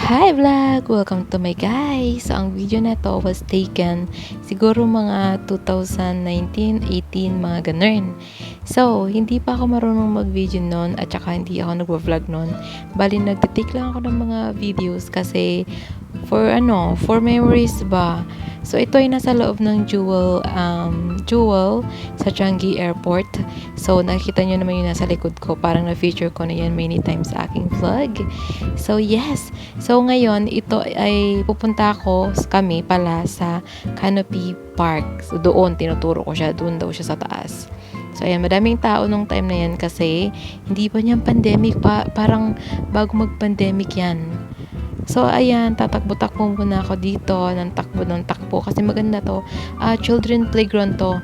Hi vlog! Welcome to my guys! So, ang video na to was taken siguro mga 2019, 18, mga ganun. So, hindi pa ako marunong mag-video noon at saka hindi ako nagwa-vlog noon. Bali, nagtitake lang ako ng mga videos kasi for memories ba. So, ito ay nasa loob ng Jewel sa Changi Airport. So, nakikita nyo naman yung nasa likod ko. Parang na-feature ko na yan many times sa aking vlog. So, yes. So, ngayon, ito ay pupunta kami pala sa Canopy Park. So, doon, tinuturo ko siya. Doon daw siya sa taas. So, ayan, madaming tao nung time na yan kasi hindi pa niyang pandemic pa. Parang bago mag-pandemic yan. So, ayan, tatakbo-takbo muna ako dito, ng takbo kasi maganda to. Children playground to.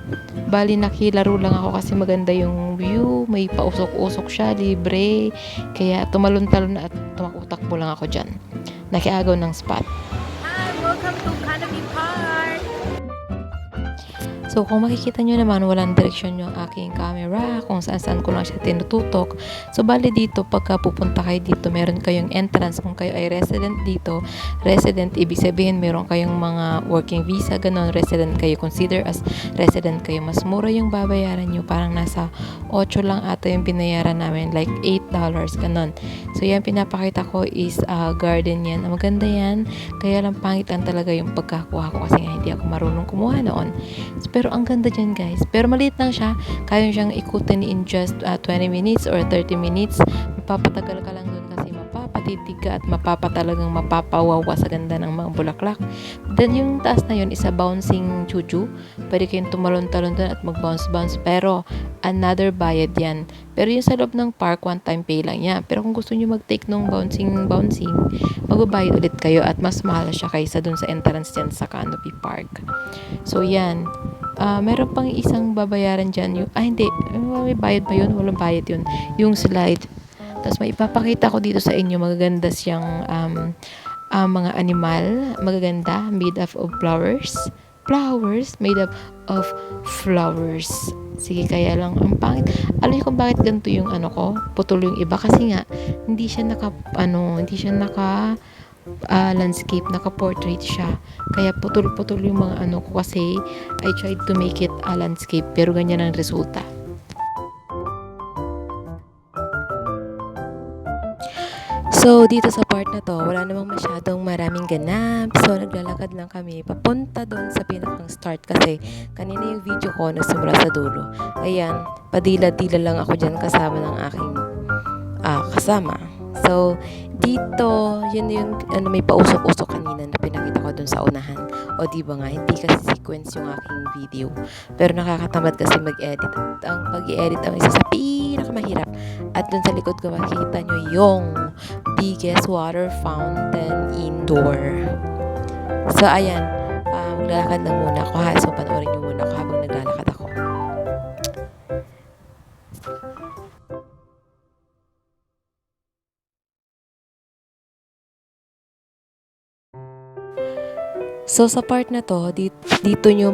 Bali, nakilaro lang ako kasi maganda yung view, may pausok-usok siya, libre. Kaya tumalon-talon at tumakbo-takbo lang ako dyan. Nakiagaw ng spot. Hi! Welcome to Canopy Park! So, kung makikita nyo naman, walang direksyon yung aking camera, kung saan-saan ko lang siya tinututok. So, bali dito, pagka pupunta kayo dito, meron kayong entrance. Kung kayo ay resident dito, resident, ibig sabihin, meron kayong mga working visa, ganun, resident kayo, consider as resident kayo. Mas mura yung babayaran nyo, parang nasa 8 lang ata yung binayaran namin, like $8, ganun. So, yan, pinapakita ko is garden yan. Maganda yan, kaya lang pangit lang talaga yung pagkakuha ko kasi nga hindi ako marunong kumuha noon. So, pero ang ganda dyan guys. Pero maliit lang siya. Kaya siyang ikutin in just 20 minutes or 30 minutes. Mapapatagal ka lang dun kasi mapapatitig ka at mapapatalagang mapapawawa sa ganda ng mga bulaklak. Then yung taas na yun is a bouncing chuchu. Pwede kayong tumalon-talon dun at mag-bounce-bounce. Pero another bayad yan. Pero yung sa loob ng park, one time pay lang yan. Pero kung gusto nyo mag-take nung bouncing, magbabayad ulit kayo at mas mahal siya kaysa dun sa entrance dyan sa Canopy Park. So yan. Meron pang isang babayaran dyan. Hindi. May bayad ba yun? Walang bayad yun. Yung slide. Tapos may ipapakita ko dito sa inyo. Magaganda siyang mga animal. Magaganda. Made up of flowers. Flowers. Made up of flowers. Sige, kaya lang. Ang pangit. Alam niyo kung bakit ganito yung putol yung iba. Kasi nga, hindi siya naka landscape, naka-portrait siya. Kaya putol-putol yung mga ko kasi I tried to make it a landscape pero ganyan ang resulta. So, dito sa part na to, wala namang masyadong maraming ganap. So, naglalakad lang kami papunta doon sa pinakang start kasi kanina yung video ko nagsimula sa dulo. Ayan, padila-dila lang ako dyan kasama ng aking kasama. So, dito, yun yung may pausok-usok kanina na pinakita ko dun sa unahan. O diba nga, hindi kasi sequence yung aking video. Pero nakakatamad kasi mag-edit. At ang pag-i-edit ang isa sa pinakamahirap. At dun sa likod ko makikita nyo yung biggest water fountain indoor. So, ayan. Maglalakad lang muna ako ha. So, panoorin nyo muna ako habang naglalakad ako. So, sa part na to, dito nyo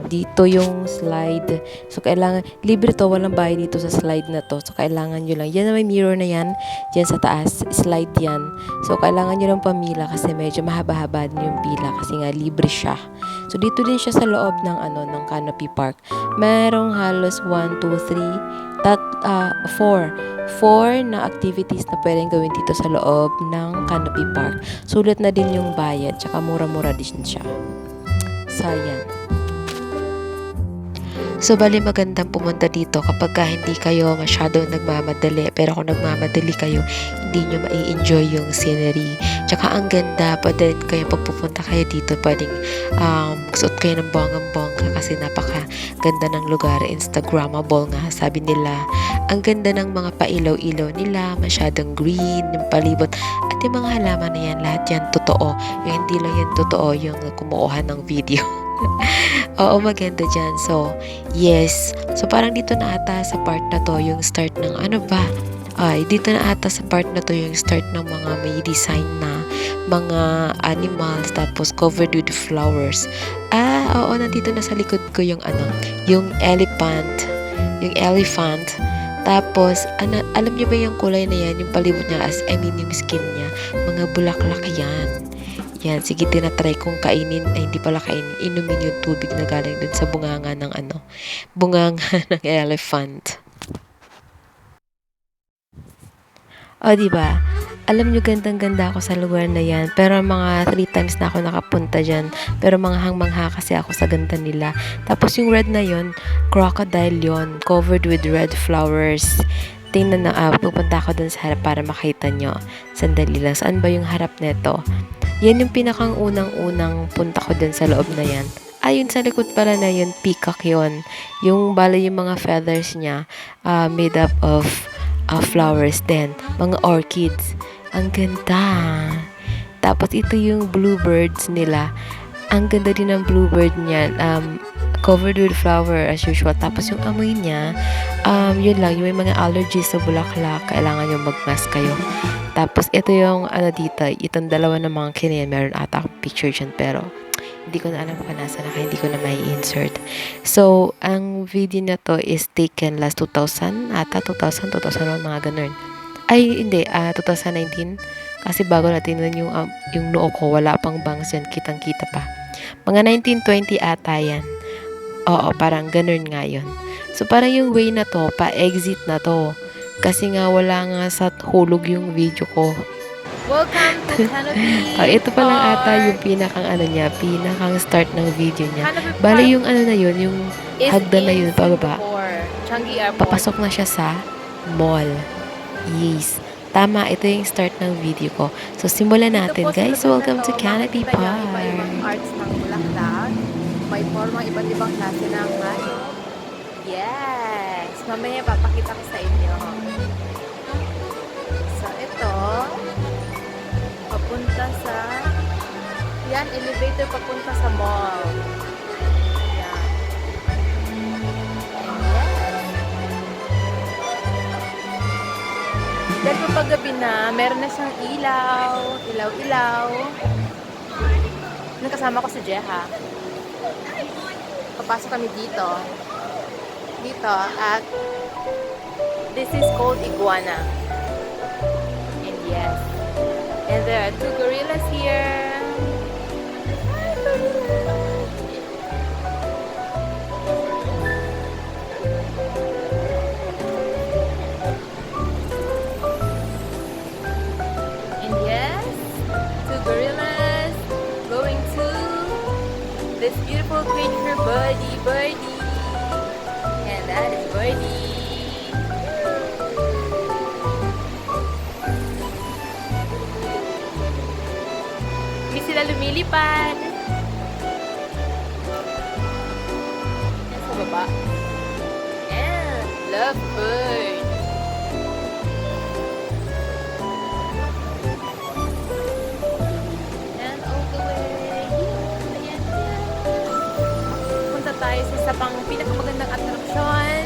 dito yung slide. So, kailangan, libre to, walang bayad dito sa slide na to. So, kailangan nyo lang, yan na may mirror na yan, dyan sa taas, slide yan. So, kailangan nyo lang pamila kasi medyo mahaba-haba din yung pila kasi nga libre siya. So, dito din siya sa loob ng, ng Canopy Park. Merong halos 1, 2, 3, 4 na activities na pwedeng gawin dito sa loob ng Canopy Park. Sulit na din yung bayad, tsaka mura-mura din siya. So, ayan. So, bali magandang pumunta dito kapag hindi kayo masyadong nagmamadali. Pero kung nagmamadali kayo, hindi nyo mai-enjoy yung scenery. Tsaka ang ganda, pwede kayo pagpupunta kayo dito, pwedeng suot kayo ng bonggang-bongga kasi napaka-ganda ng lugar. Instagrammable nga, sabi nila. Ang ganda ng mga pailaw-ilaw nila, masyadong green, yung palibot. At yung mga halaman na yan, lahat yan totoo. Yung hindi lang yan totoo, yung kumukuha ng video. Oo, maganda dyan. So, yes. So, parang dito na ata sa part na to yung start ng dito na ata sa part na to yung start ng mga may design na mga animals tapos covered with flowers. Oo, nandito na sa likod ko yung yung elephant. Yung elephant Tapos, alam niyo ba yung kulay na yan, yung palibot niya, yung skin niya, mga bulaklak yan. Yan, sige, tinatry kong kainin, ay hindi pala kainin, inumin yung tubig na galing dun sa bunganga ng bunganga ng elephant. O, diba? Alam nyo, gandang-ganda ako sa lugar na yan. Pero mga 3 times na ako nakapunta dyan. Pero manghang-mangha kasi ako sa ganda nila. Tapos yung red na yon, crocodile yon, covered with red flowers. Tingnan na, pupunta ako dun sa harap para makita nyo. Sandali lang. Saan ba yung harap neto? Yan yung pinakang unang-unang punta ko dun sa loob na yan. Ayun sa likod pala na yun, peacock yon. Yung bala yung mga feathers niya, made up of flowers din. Mga orchids. Ang ganda. Tapos ito yung bluebirds nila. Ang ganda din ng bluebird niya. Covered with flower as usual. Tapos yung amoy niya, yun lang, yung may mga allergies sa bulaklak, kailangan yung mag-mask kayo. Tapos ito yung dito, itong dalawa ng mga kinayan, meron ata akong picture dyan, pero hindi ko na alam kung nasa na, hindi ko na may insert. So, ang video na to is taken last 2000, ata 2001, mga ganun. Ay, hindi, 2019. Kasi bago natin yung noo ko, wala pang bangs yan, kitang-kita pa. Mga 1920 ata yan. Oo, parang ganun nga yun. So, parang yung way na to, pa-exit na to. Kasi nga, wala nga sa hulog yung video ko. Welcome to Canopy Ito pa lang ata Park. yung pinakang start ng video niya. Canopy Bali Park yung na yun, yung is hagdan na in yun, pababa. Singapore, Changi Airport. Papasok na siya sa mall. Yes. Tama, ito yung start ng video ko. So, simulan natin, guys. Welcome to Canopy Park. Iba-ibang arts ng bulaklak. May formang iba't ibang klase ng hayop. Yes! Mamaya papakita ko sa inyo. So, ito, papunta sa, yan, elevator papunta sa mall. Yan. And yes. Dahil kapag gabi na, meron na siyang ilaw. Kasama ko si Jeha. Papasok kami dito at this is called iguana. And yes, and there are 2 gorillas here. And yes, 2 gorillas going to this beautiful creature, Birdie. And that is Birdie. Hindi sila lumilipad. Yan sa baba. And lovebird. And all the way here. Punta tayo sa isa pang pinakamagandang atraksyon,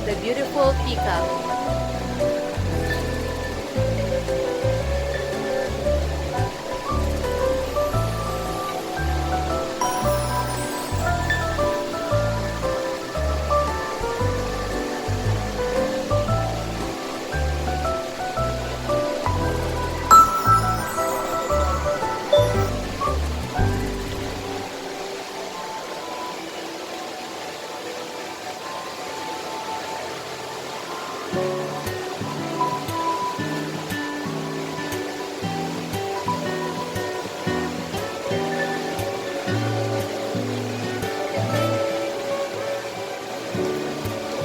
the beautiful peacock.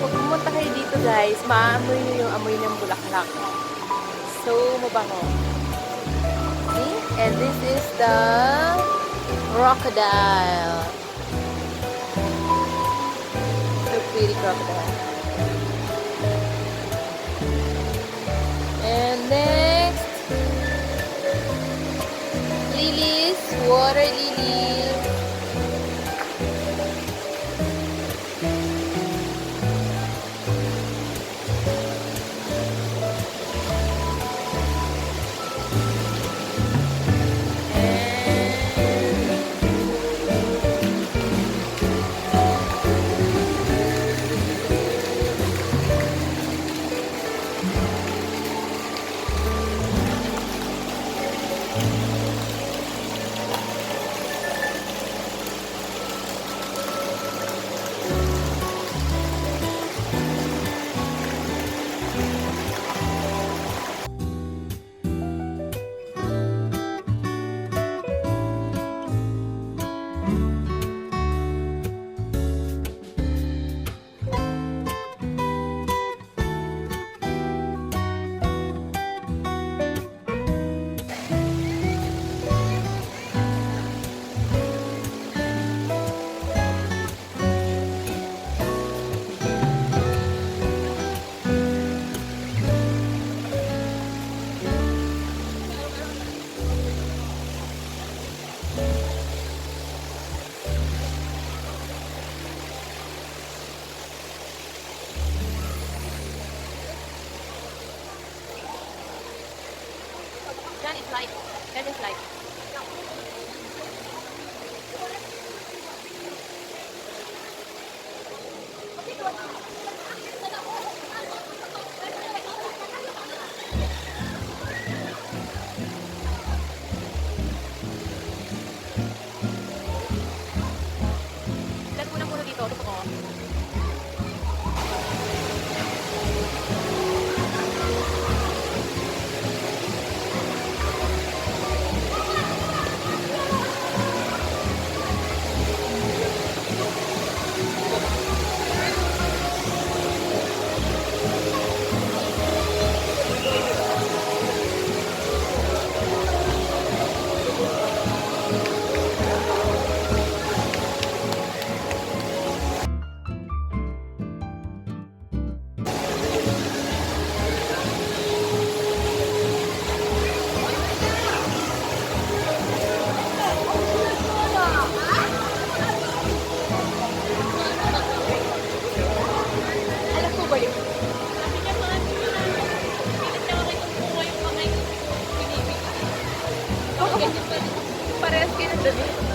Pag pumunta kayo dito guys, maamoy nyo yung amoy ng bulaklak. So mabango. See? And this is the crocodile. So pretty crocodile. And next, lilies, water lilies. That is light. That is light. Ilan mo na muna dito. Ito ko. Alam ko ba yun? Sabi niya mga pilit niya ako itong bunga yung kamay ko. Binibig. Okay. Parehas kayo ng damit.